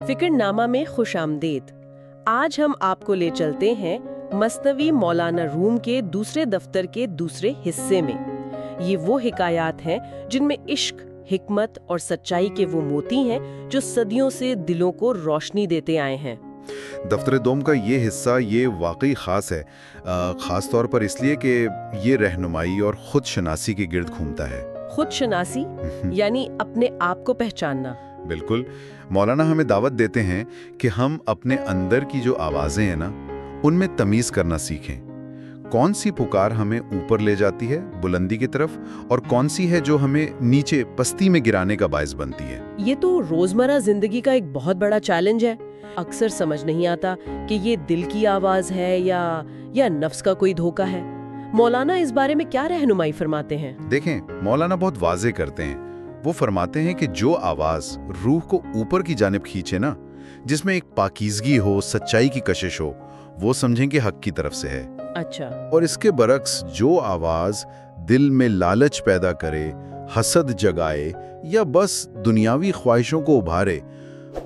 फिक्रनामा में खुश आमदीद। आज हम आपको ले चलते हैं मसनवी मौलाना रूम के दूसरे दफ्तर के दूसरे हिस्से में। ये वो हिकायात हैं जिनमें इश्क, हिकमत और सच्चाई के वो मोती हैं जो सदियों से दिलों को रोशनी देते आए हैं। दफ्तर दोम का ये हिस्सा ये वाकई ख़ास है, ख़ास तौर पर इसलिए कि ये रहनुमाई और ख़ुद शनासी के गिर्द घूमता है। खुद शनासी यानी अपने आप को पहचानना। बिल्कुल, मौलाना हमें दावत देते हैं कि हम अपने अंदर की जो आवाज़ें हैं ना, उनमें तमीज़ करना सीखें। कौन सी पुकार हमें ऊपर ले जाती है बुलंदी की तरफ, और कौन सी है जो हमें नीचे पस्ती में गिराने का बायस बनती है। ये तो रोजमर्रा जिंदगी का एक बहुत बड़ा चैलेंज है। अक्सर समझ नहीं आता कि ये दिल की आवाज है या नफ्स का कोई धोखा है। मौलाना इस बारे में क्या रहनुमाई फरमाते हैं? देखें, मौलाना बहुत वाजे करते हैं। वो फरमाते हैं कि जो आवाज़ रूह को ऊपर की जानिब खींचे ना, जिसमें एक पाकीज़गी हो, सच्चाई की कशिश हो, वो समझें कि हक की तरफ से है। अच्छा। और इसके बरक्स जो आवाज़ दिल में लालच पैदा करे, हसद जगाए या बस दुनियावी ख्वाहिशों को उभारे,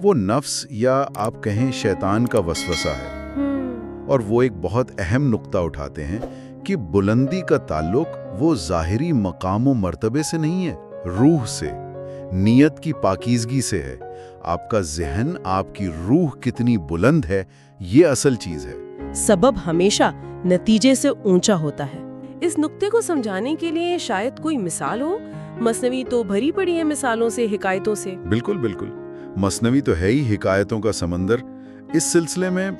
वो नफ्स या आप कहें शैतान का वसवसा है। और वो एक बहुत अहम नुक्ता उठाते हैं कि बुलंदी का ताल्लुक वो ज़ाहिरी मकाम व मर्तबे से नहीं है, रूह से, नीयत की पाकीज़गी से है। आपका ज़हन, आपकी रूह कितनी बुलंद है, ये असल चीज़ है। सबब हमेशा नतीजे से ऊंचा होता है। इस नुक्ते को समझाने के लिए शायद कोई मिसाल हो। मसनवी तो भरी पड़ी है मिसालों से, हिकायतों से। बिल्कुल बिल्कुल, मसनवी तो है ही हिकायतों का समंदर। इस सिलसिले में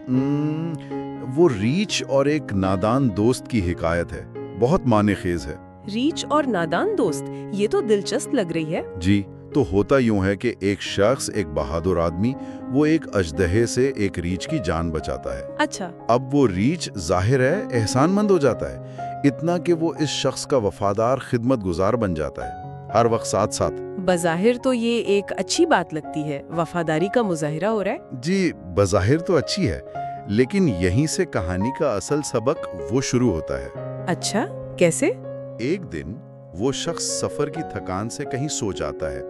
वो रीछ और एक नादान दोस्त की हिकायत है, बहुत मानेखेज है। रीछ और नादान दोस्त, ये तो दिलचस्प लग रही है। जी, तो होता यूं है कि एक शख्स, एक बहादुर आदमी, वो एक अजदहे से एक रीछ की जान बचाता है। अच्छा। अब वो रीछ जाहिर है एहसानमंद हो जाता है, इतना कि वो इस शख्स का वफादार खिदमत गुजार बन जाता है, हर वक्त साथ साथ। बज़ाहिर तो ये एक अच्छी बात लगती है, वफादारी का मुजाहिरा हो रहा है। जी, बज़ाहिर तो अच्छी है, लेकिन यहीं से कहानी का असल सबक वो शुरू होता है। अच्छा, कैसे? एक दिन वो शख्स सफर की थकान से कहीं सो जाता है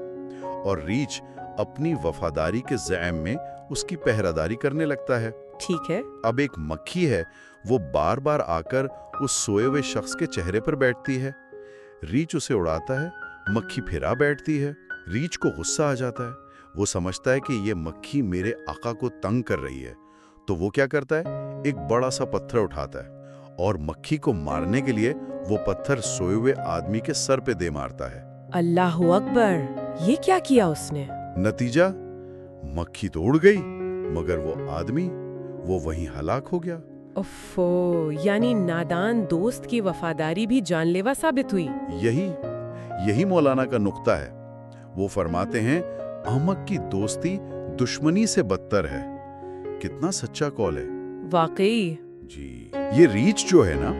और रीछ अपनी वफादारी के ज़ैम में उसकी पहरादारी करने लगता है। ठीक है। अब एक मक्खी है, वो बार बार आकर उस सोए हुए शख्स के चेहरे पर बैठती है। रीछ उसे उड़ाता है, मक्खी फिरा बैठती है। रीछ को गुस्सा आ जाता है, वो समझता है कि ये मक्खी मेरे आका को तंग कर रही है। तो वो क्या करता है, एक बड़ा सा पत्थर उठाता है और मक्खी को मारने के लिए वो पत्थर सोए हुए आदमी के सर पे दे मारता है। अल्लाहु अकबर! ये क्या किया उसने? नतीजा, मक्खी तो उड़ गई, मगर वो आदमी, वो वहीं हलाक हो गया। उफ़्फ़ो, यानी नादान दोस्त की वफादारी भी जानलेवा साबित हुई। यही मौलाना का नुक्ता है। वो फरमाते हैं, अहमक की दोस्ती दुश्मनी से बदतर है। कितना सच्चा कौल है। वाकई। जी, ये रीछ जो है ना,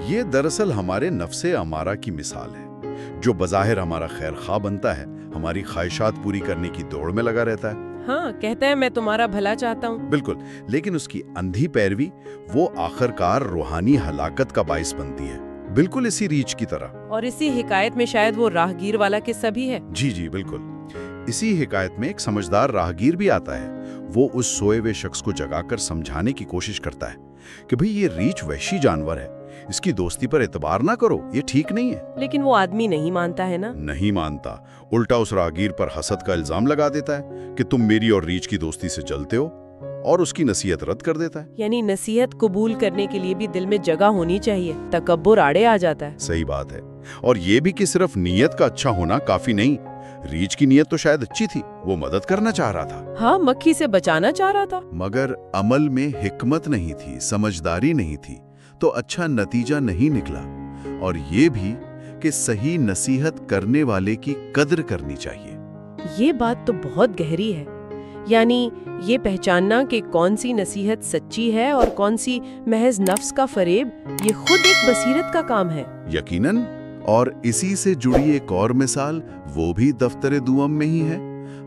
ये दरअसल हमारे नफ्से अमारा की मिसाल है, जो बज़ाहिर हमारा खैरख्वाह बनता है, हमारी ख्वाहिशात पूरी करने की दौड़ में लगा रहता है। हाँ, कहता है मैं तुम्हारा भला चाहता हूँ। बिल्कुल, लेकिन उसकी अंधी पैरवी वो आखिरकार रूहानी हलाकत का बाइस बनती है, बिल्कुल इसी रीछ की तरह। और इसी हिकायत में शायद वो राहगीर वाला किस्सा भी है। जी जी बिल्कुल, इसी हिकायत में एक समझदार राहगीर भी आता है। वो उस सोए हुए शख्स को जगाकर समझाने की कोशिश करता है कि भाई ये रीछ वहशी जानवर है, इसकी दोस्ती पर एतबार ना करो, ये ठीक नहीं है। लेकिन वो आदमी नहीं मानता है ना? नहीं मानता, उल्टा उस राहगीर पर हसद का इल्जाम लगा देता है कि तुम मेरी और रीछ की दोस्ती से जलते हो, और उसकी नसीहत रद्द कर देता है। यानी नसीहत कबूल करने के लिए भी दिल में जगह होनी चाहिए, तकब्बुर आड़े आ जाता है। सही बात है। और ये भी कि सिर्फ नीयत का अच्छा होना काफी नहीं। रीछ की नीयत तो शायद अच्छी थी, वो मदद करना चाह रहा था। हाँ, मक्खी से बचाना चाह रहा था। मगर अमल में हिकमत नहीं थी, समझदारी नहीं थी, तो अच्छा नतीजा नहीं निकला। और ये भी कि सही नसीहत करने वाले की कद्र करनी चाहिए। ये बात तो बहुत गहरी है। यानी ये पहचानना कि कौन सी नसीहत सच्ची है और कौन सी महज नफ्स का फरेब, ये खुद एक बसीरत का काम है। यकीनन। और इसी से जुड़ी एक और मिसाल वो भी दफ्तर दुअम में ही है,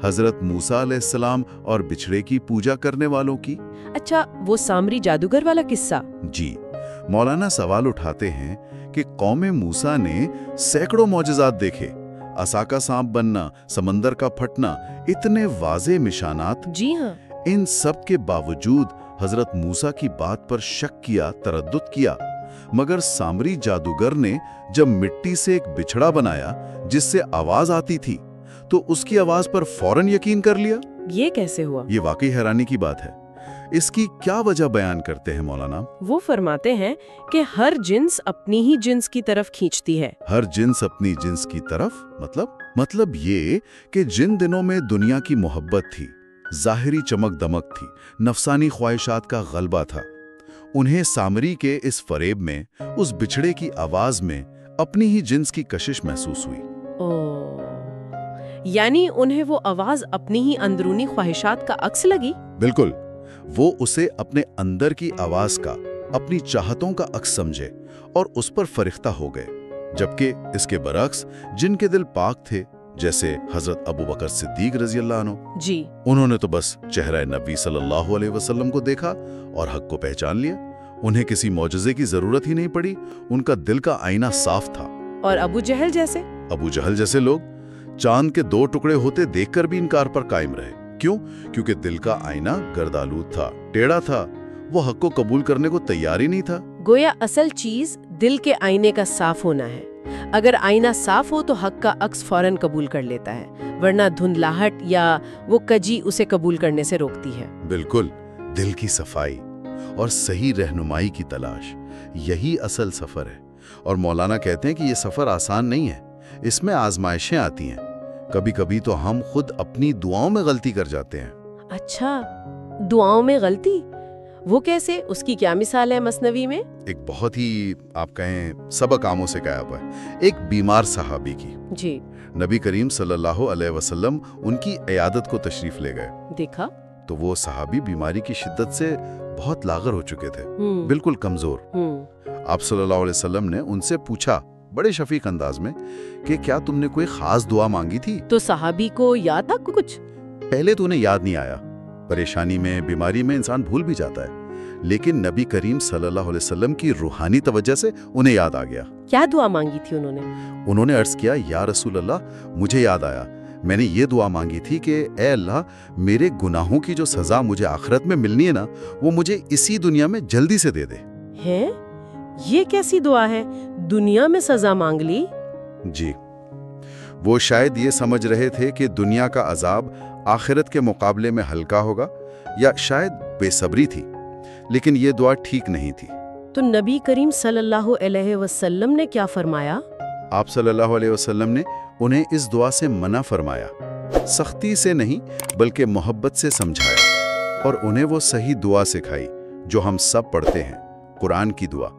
हजरत मूसा अलैहिस्सलाम और बिछड़े की पूजा करने वालों की। अच्छा, वो सामरी जादूगर वाला किस्सा। जी, मौलाना सवाल उठाते हैं कि कौमे मूसा ने सैकड़ों मौजज़ात देखे, असा का सांप बनना, समंदर का फटना, इतने वाज़े निशानात। जी हाँ। इन सब के बावजूद हजरत मूसा की बात पर शक किया, तरद्दुद किया। मगर सामरी जादूगर ने जब मिट्टी से एक बिछड़ा बनाया जिससे आवाज आती थी, तो उसकी आवाज पर फौरन यकीन कर लिया। ये कैसे हुआ? ये वाकई हैरानी की बात है। इसकी क्या वजह बयान करते हैं मौलाना? वो फरमाते हैं कि हर जिन्स अपनी ही जिन्स की तरफ खींचती है। हर जिन्स अपनी जिन्स की तरफ? मतलब ये कि जिन दिनों में दुनिया की मोहब्बत थी, ज़ाहिरी चमक दमक थी, नफसानी ख्वाहिशात का गलबा था, उन्हें सामरी के इस फरेब में, उस बिछड़े की आवाज में अपनी ही जिन्स की कशिश महसूस हुई। यानी उन्हें वो आवाज अपनी ही अंदरूनी ख्वाहिशात का अक्स लगी? बिल्कुल। वो उसे अपने अंदर की आवाज का, अपनी चाहतों का अक्स समझे और उस पर फरिख्ता हो गए। जबकि इसके बरक्स जिनके दिल पाक थे, जैसे हजरत अबू बकर सिद्दीक रजी अल्लाह अन्हु जी, उन्होंने तो बस चेहरा नबी सल्लल्लाहु अलैहि वसल्लम को देखा और हक को पहचान लिया। उन्हें किसी मौजज़े की जरूरत ही नहीं पड़ी, उनका दिल का आईना साफ था। और अबू जहल जैसे लोग चांद के 2 टुकड़े होते देखकर भी इनकार पर कायम रहे। क्यों? क्योंकि दिल का आईना गर्दालूद था, टेढ़ा था, वो हक को कबूल करने को तैयार ही नहीं था। गोया असल चीज दिल के आईने का साफ होना है। अगर आईना साफ हो तो हक का अक्स फौरन कबूल कर लेता है, वरना धुंधलाहट या वो कजी उसे कबूल करने से रोकती है। बिल्कुल, दिल की सफाई और सही रहनुमाई की तलाश, यही असल सफर है। और मौलाना कहते हैं कि ये सफर आसान नहीं है, इसमें आजमाइशें आती हैं। कभी कभी तो हम खुद अपनी दुआओं में गलती कर जाते हैं। अच्छा, दुआओं में गलती? वो कैसे? उसकी क्या मिसाल है मसनवी में? एक बहुत ही आप कहें सबक आमोज़ का हुआ है, एक बीमार सहाबी की। जी। नबी करीम सल्लल्लाहु अलैहि वसल्लम उनकी इयादत को तशरीफ ले गए। देखा तो वो सहाबी बीमारी की शिद्दत से बहुत लागर हो चुके थे, बिल्कुल कमजोर। आप सल्लल्लाहु अलैहि वसल्लम ने उनसे पूछा बड़े शफीक अंदाज में कि क्या तुमने कोई खास दुआ मांगी थी? तो सहाबी को याद था कुछ? पहले तो उन्हें याद नहीं आया। परेशानी में, बीमारी में इंसान भूल भी जाता है। लेकिन नबी करीम सल्लल्लाहु अलैहि वसल्लम की रूहानी तवज्जो से उन्हें याद आ गया। क्या दुआ मांगी थी उन्होंने? उन्होंने अर्ज किया, या रसूल अल्लाह, मुझे याद आया, मैंने ये दुआ मांगी थी कि ए अल्लाह, मेरे गुनाहों की जो सजा मुझे आखिरत में मिलनी है ना, वो मुझे इसी दुनिया में जल्दी से दे दे। हैं? ये कैसी दुआ है? दुनिया में सजा मांग ली? जी, वो शायद ये समझ रहे थे कि दुनिया का अजाब आखिरत के मुकाबले में हल्का होगा, या शायद बेसब्री थी। लेकिन ये दुआ ठीक नहीं थी। तो नबी करीम सल्लल्लाहु अलैहि वसल्लम ने क्या फरमाया? आप सल्लल्लाहु अलैहि वसल्लम ने उन्हें इस दुआ से मना फरमाया, सख्ती से नहीं बल्कि मोहब्बत से समझाया, और उन्हें वो सही दुआ सिखाई जो हम सब पढ़ते हैं, कुरान की दुआ,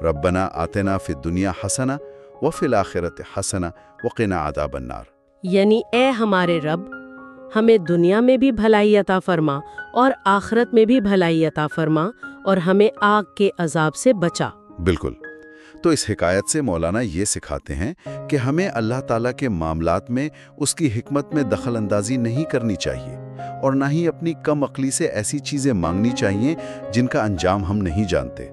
रब्बना आतिना फिद दुनिया हसना व फिल आखिरत हसना व क़िना अज़ाबन नार। यानी ए हमारे रब, हमें दुनिया में भी भलाई अता फरमा और आखिरत में भी भलाई अता फरमा, और हमें आग के अजाब से बचा। बिल्कुल। तो इस हिकायत से मौलाना ये सिखाते हैं कि हमें अल्लाह ताला के मामलात में उसकी हिकमत में दखल अंदाजी नहीं करनी चाहिए, और ना ही अपनी कम अक्ली से ऐसी चीज़ें मांगनी चाहिए जिनका अंजाम हम नहीं जानते।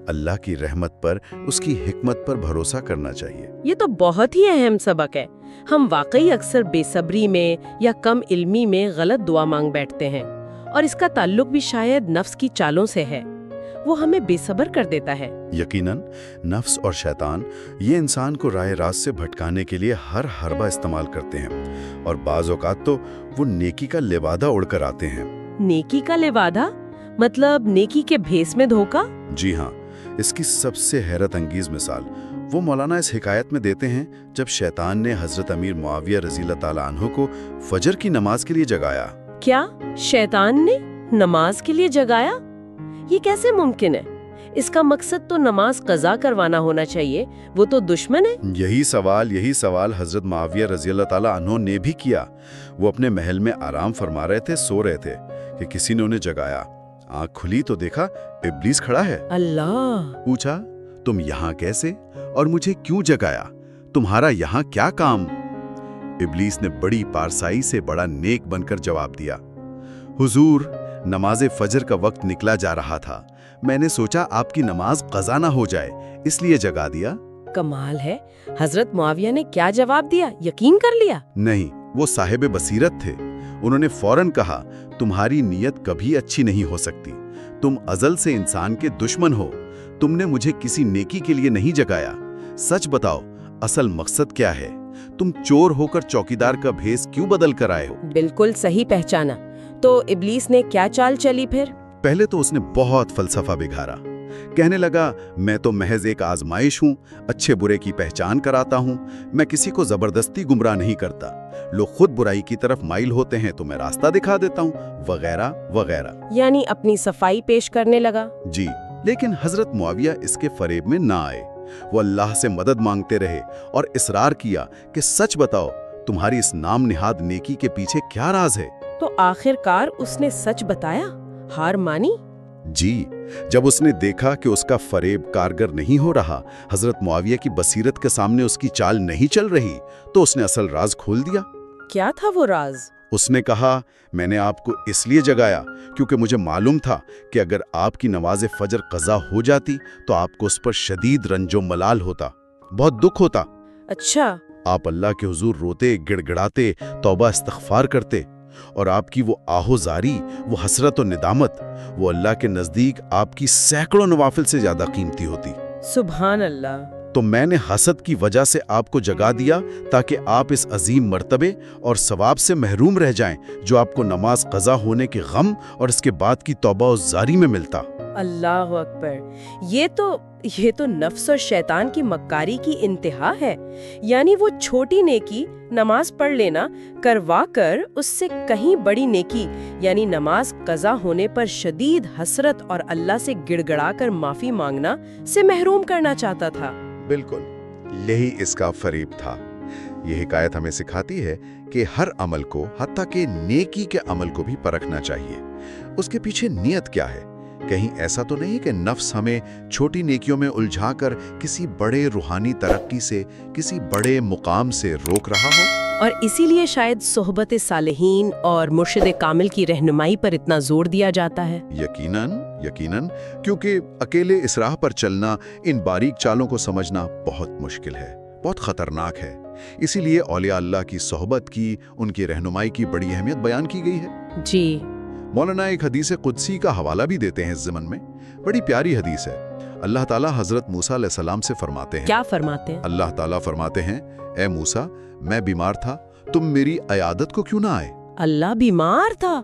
अल्लाह की रहमत पर, उसकी हिकमत पर भरोसा करना चाहिए। ये तो बहुत ही अहम सबक है। हम वाकई अक्सर बेसब्री में या कम इल्मी में गलत दुआ मांग बैठते हैं, और इसका ताल्लुक भी शायद नफ्स की चालों से है। वो हमें बेसब्र कर देता है। यकीनन नफ्स और शैतान ये इंसान को राह रास्त से भटकाने के लिए हर हरबा इस्तेमाल करते हैं, और बाज़ औक़ात तो वो नेकी का लिवादा उड़कर आते हैं। नेकी का लिवादा? मतलब नेकी के भेस में धोखा? जी हाँ। इसकी सबसे हैरत अंगेज मिसाल वो मौलाना इस हिकायत में देते हैं जब शैतान ने हजरत अमीर मुआविया रज़ी अल्लाह ताला अन्हु को फजर की नमाज के लिए जगाया। क्या शैतान ने नमाज के लिए जगाया? ये कैसे मुमकिन है? इसका मकसद तो नमाज कज़ा करवाना होना चाहिए, वो तो दुश्मन है। यही सवाल हजरत मुआविया रज़ी अल्लाह ताला अन्हु ने भी किया। वो अपने महल में आराम फरमा रहे थे, सो रहे थे कि किसी ने उन्हें जगाया। आँख खुली तो देखा इब्लीस खड़ा है। अल्लाह! पूछा, तुम यहाँ कैसे और मुझे क्यों जगाया? तुम्हारा यहाँ क्या काम? इब्लीस ने बड़ी पारसाई से बड़ा नेक बनकर जवाब दिया, हुजूर, नमाज फजर का वक्त निकला जा रहा था, मैंने सोचा आपकी नमाज कज़ा ना हो जाए, इसलिए जगा दिया। کمال ہے، حضرت معاویہ نے کیا جواب دیا؟ یقین کر لیا؟ نہیں، وہ صاحب بصیرت تھے۔ انہوں نے فوراً کہا، تمہاری نیت کبھی اچھی نہیں ہو سکتی، تم ازل سے انسان کے دشمن ہو، تم نے مجھے کسی نیکی کے لیے نہیں جگایا، سچ بتاؤ اصل مقصد کیا ہے؟ تم چور ہو کر چوکیدار کا بھیس کیوں بدل کر آئے ہو؟ بالکل صحیح پہچانا۔ تو ابلیس نے کیا چال چلی پھر؟ پہلے تو اس نے بہت فلسفہ بگھارا، کہنے لگا میں تو محض ایک آزمائش ہوں، اچھے برے کی پہچان کراتا ہوں، میں کسی کو زبردستی گمراہ نہیں کرتا، لوگ خود برائی کی طرف مائل ہوتے ہیں تو میں راستہ دکھا دیتا ہوں، وغیرہ وغیرہ۔ یعنی اپنی صفائی پیش کرنے لگا؟ جی، لیکن حضرت معاویہ اس کے فریب میں نہ آئے۔ وہ اللہ سے مدد مانگتے رہے اور اصرار کیا کہ سچ بتاؤ تمہاری اس نام نہاد نیکی کے پیچھے کیا راز ہے؟ تو آخر کار اس نے سچ بتایا، ہار مانی؟ جی، جب اس نے دیکھا کہ اس کا فریب کارگر نہیں ہو رہا، حضرت معاویہ کی بصیرت کے سامنے اس کی چال نہیں چل رہی، تو اس نے اصل راز کھول دیا۔ کیا تھا وہ راز؟ اس نے کہا، میں نے آپ کو اس لیے جگایا کیونکہ مجھے معلوم تھا کہ اگر آپ کی نماز فجر قضا ہو جاتی تو آپ کو اس پر شدید رنج و ملال ہوتا، بہت دکھ ہوتا۔ اچھا۔ آپ اللہ کے حضور روتے، گڑ گڑاتے، توبہ استغفار کرتے، اور آپ کی وہ آہو زاری، وہ حسرت و ندامت، وہ اللہ کے نزدیک آپ کی سینکڑوں نوافل سے زیادہ قیمتی ہوتی۔ سبحان اللہ۔ تو میں نے حسد کی وجہ سے آپ کو جگا دیا تاکہ آپ اس عظیم مرتبے اور ثواب سے محروم رہ جائیں جو آپ کو نماز قضا ہونے کے غم اور اس کے بعد کی توبہ و زاری میں ملتا۔ اللہ اکبر، یہ تو نفس اور شیطان کی مکاری کی انتہا ہے۔ یعنی وہ چھوٹی نیکی نماز پڑھ لینا کروا کر اس سے کہیں بڑی نیکی یعنی نماز قضا ہونے پر شدید حسرت اور اللہ سے گڑ گڑا کر معافی مانگنا سے محروم کرنا چاہتا تھا۔ بالکل، یہی اس کا فریب تھا۔ یہ حکایت ہمیں سکھاتی ہے کہ ہر عمل کو، حتیٰ کہ نیکی کے عمل کو بھی پرکھنا چاہیے۔ اس کے پیچھے نیت کیا ہے؟ کہیں ایسا تو نہیں کہ نفس ہمیں چھوٹی نیکیوں میں الجھا کر کسی بڑے روحانی ترقی سے، کسی بڑے مقام سے روک رہا ہو؟ اور اسی لیے شاید صحبت صالحین اور مرشد کامل کی رہنمائی پر اتنا زور دیا جاتا ہے۔ یقیناً، کیونکہ اکیلے اس راہ پر چلنا، ان باریک چالوں کو سمجھنا بہت مشکل ہے، بہت خطرناک ہے۔ اسی لیے اولیاء اللہ کی صحبت کی، ان کی رہنمائی کی بڑی اہمیت بیان کی گئی ہے۔ جی، مولانا ایک حدیث قدسی کا حوالہ بھی دیتے ہیں اس ضمن میں، بڑی پیاری حدیث ہے۔ اللہ تعالیٰ حضرت موسیٰ علیہ السلام سے فرماتے ہیں، کیا فرماتے ہیں؟ اللہ تعالیٰ فرماتے ہیں، اے موسیٰ، میں بیمار تھا، تم میری عیادت کو کیوں نہ آئے؟ اللہ بیمار تھا؟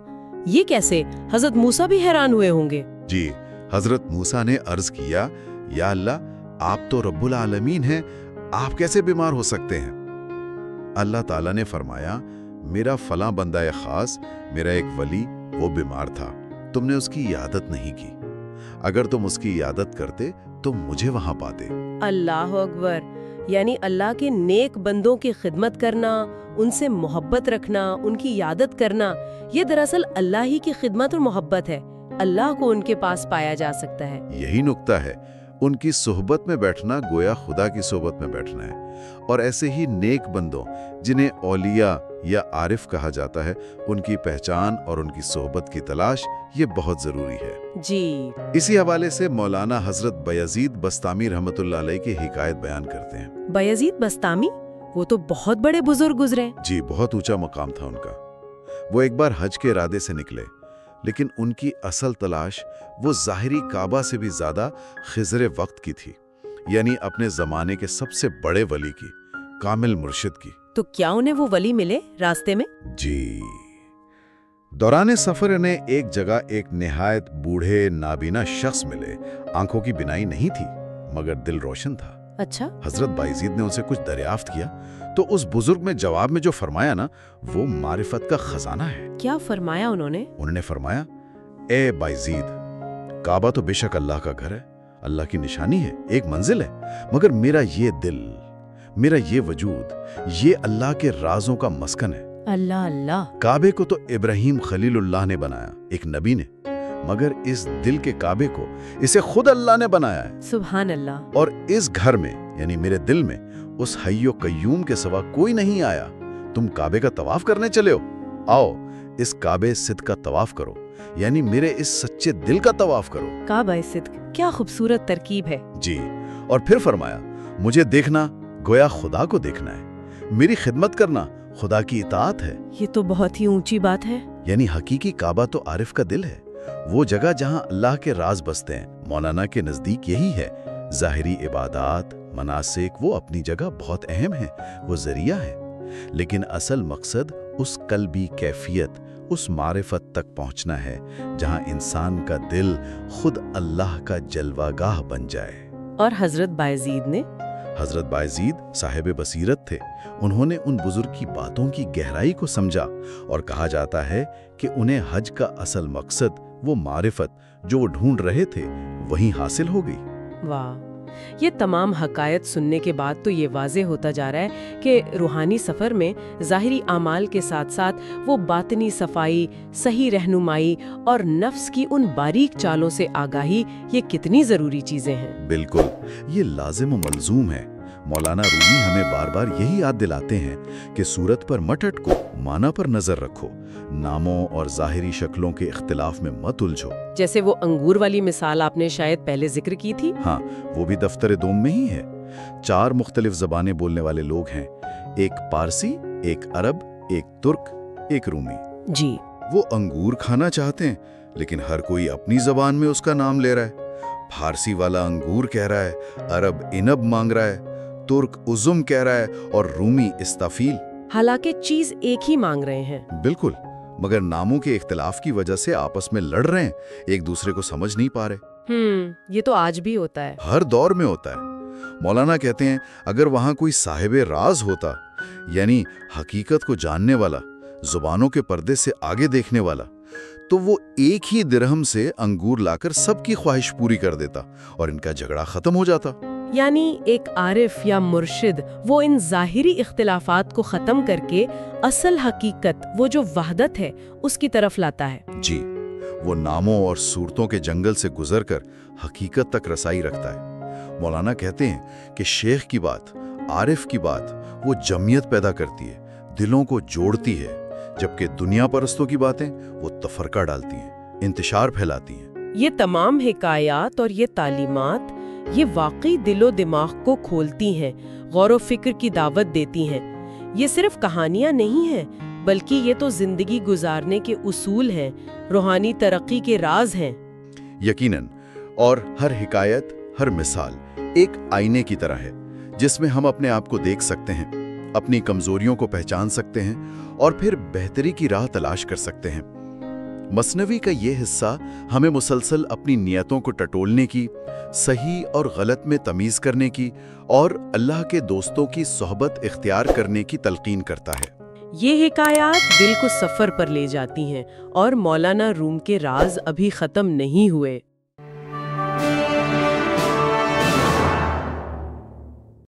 یہ کیسے؟ حضرت موسیٰ بھی حیران ہوئے ہوں گے۔ جی، حضرت موسیٰ نے عرض کیا، یا اللہ، آپ تو رب العالمین ہیں، آپ کیسے بیمار ہو سکتے ہیں؟ اللہ تعالیٰ نے فرمایا، میرا فلاں بندہ خاص، میرا ایک ولی، وہ بیمار تھا، تم نے اس کی عیادت نہیں کی، اگر تم اس کی عیادت کرتے تو مجھے وہاں پاتے۔ اللہ اکبر، یعنی اللہ کے نیک بندوں کی خدمت کرنا، ان سے محبت رکھنا، ان کی عیادت کرنا، یہ دراصل اللہ ہی کی خدمت اور محبت ہے۔ اللہ کو ان کے پاس پایا جا سکتا ہے۔ یہی نکتہ ہے، ان کی صحبت میں بیٹھنا گویا خدا کی صحبت میں بیٹھنا ہے۔ اور ایسے ہی نیک بندوں، جنہیں اولیاء یا عارف کہا جاتا ہے، ان کی پہچان اور ان کی صحبت کی تلاش یہ بہت ضروری ہے۔ جی، اسی حوالے سے مولانا حضرت بایزید بسطامی رحمۃ اللہ علیہ کی حکایت بیان کرتے ہیں۔ بایزید بسطامی، وہ تو بہت بڑے بزرگ گزرے۔ جی، بہت اونچا مقام تھا ان کا۔ وہ ایک بار حج کے ارادے سے نکلے، لیکن ان کی اصل تلاش وہ ظاہری کعبہ سے بھی زیادہ خضر وقت کی تھی، یعنی اپنے زمانے کے سب سے بڑے ولی کی، کامل مرشد کی۔ تو کیا انہیں وہ ولی ملے راستے میں؟ جی، دوران سفر انہیں ایک جگہ ایک نہایت بوڑھے نابینا شخص ملے۔ آنکھوں کی بینائی نہیں تھی مگر دل روشن تھا۔ اچھا۔ حضرت بایزید نے ان سے کچھ دریافت کیا تو اس بزرگ میں جواب میں جو فرمایا نا، وہ معرفت کا خزانہ ہے۔ کیا فرمایا انہوں نے فرمایا، اے بایزید، کعبہ تو بے شک اللہ کا گھر ہے، اللہ کی نشانی ہے، ایک منزل ہے، مگر میرا یہ دل، میرا یہ وجود، یہ اللہ کے رازوں کا مسکن ہے۔ اللہ۔ کعبے کو تو ابراہیم خلیل اللہ نے بنایا، ایک نبی نے، مگر اس دل کے کعبے کو اسے خود اللہ نے بنایا ہے۔ سبحان اللہ۔ اور اس گھر میں یعنی میرے دل میں اس حی و قیوم کے سوا کوئی نہیں آیا۔ تم کعبے کا طواف کرنے چلے ہو، آؤ اس کعبے صدق کا طواف کرو، یعنی میرے اس سچے دل کا طواف کرو۔ کعبہ صدق، کیا خوبصورت ترکیب ہے۔ جی، اور پھر فرمایا، मुझे देखना गोया खुदा को देखना है, मेरी खिदमत करना खुदा की इताअत है। ये तो बहुत ही ऊंची बात है। यानी हकीकी काबा तो आरिफ का दिल है, वो जगह जहां अल्लाह के राज बसते हैं। मौलाना के नज़दीक यही है। ज़ाहिरी इबादात, मनासिक वो अपनी जगह बहुत अहम है, वो ज़रिया है, लेकिन असल मकसद उस कल्बी कैफियत, उस मारिफत तक पहुंचना है जहां इंसान का दिल खुद अल्लाह का जलवागाह बन जाए। और हजरत बायजीद ने? हजरत बायजीद साहिब बसीरत थे। उन्होंने उन बुजुर्ग की बातों की गहराई को समझा और कहा जाता है कि उन्हें हज का असल मकसद, वो मारिफत जो वो ढूंढ रहे थे, वहीं हासिल हो गई। वाह, ये तमाम हकायत सुनने के बाद तो ये वाज़े होता जा रहा है कि रूहानी सफ़र में ज़ाहिरी आमाल के साथ साथ वो बातनी सफाई, सही रहनुमाई और नफ्स की उन बारीक चालों से आगाही, ये कितनी ज़रूरी चीज़ें हैं। बिल्कुल, ये लाजिम व मलजूम है। मौलाना रूमी हमें बार बार यही याद दिलाते हैं कि सूरत पर मत अटको, माना पर नजर रखो, नामों और ज़ाहिरी शक्लों के इख्तिलाफ में मत उलझो। जैसे वो अंगूर वाली मिसाल आपने शायद पहले जिक्र की थी। हाँ, वो भी दफ्तर दोम में ही है। 4 मुख्तलिफ ज़बानें बोलने वाले लोग हैं, एक पारसी, एक अरब, एक तुर्क, एक रूमी। जी। वो अंगूर खाना चाहते हैं, लेकिन हर कोई अपनी ज़बान में उसका नाम ले रहा है। फारसी वाला अंगूर कह रहा है, अरब इनब मांग रहा है, तुर्क उज़ुम कह रहा है और रूमी इस्ताफील। हालांकि चीज एक ही मांग रहे हैं। बिल्कुल, मगर नामों के इख्तिलाफ की वजह से आपस में लड़ रहे हैं, एक दूसरे को समझ नहीं पा रहे। ये तो आज भी होता है। हर दौर में होता है। मौलाना कहते हैं, अगर वहां कोई साहिबे राज होता, यानी हकीकत को जानने वाला, जुबानों के पर्दे से आगे देखने वाला, तो वो एक ही दिरहम से अंगूर लाकर सबकी ख्वाहिश पूरी कर देता और इनका झगड़ा खत्म हो जाता। यानी एक आरिफ या मुर्शिद वो इन ज़ाहिरी इख्तिलाफात को ख़त्म करके असल हकीकत, वो जो वहदत है, उसकी तरफ लाता है। जी, वो नामों और सूरतों के जंगल से गुजरकर हकीकत तक रसाई रखता है। मौलाना कहते हैं कि शेख की बात, आरिफ की बात, वो जमीयत पैदा करती है, दिलों को जोड़ती है, जबकि दुनिया परस्तों की बातें वो तफरका डालती हैं, इंतशार फैलाती हैं। ये तमाम हिकायात और ये तालीमात, ये वाकई दिलो दिमाग को खोलती हैं, गौर व फिक्र की दावत देती हैं। ये सिर्फ कहानियाँ नहीं हैं, बल्कि ये तो जिंदगी गुजारने के उसूल हैं, रूहानी तरक्की के राज हैं। यकीनन, और हर हिकायत, हर मिसाल एक आईने की तरह है, जिसमें हम अपने आप को देख सकते हैं, अपनी कमजोरियों को पहचान सकते हैं और फिर बेहतरी की राह तलाश कर सकते हैं। मसनवी का ये हिस्सा हमें मुसलसल अपनी नियतों को टटोलने की, सही और गलत में तमीज़ करने की और अल्लाह के दोस्तों की सोहबत इख्तियार करने की तलकीन करता है। ये हिकायात दिल को सफ़र पर ले जाती हैं और मौलाना रूम के राज अभी ख़त्म नहीं हुए।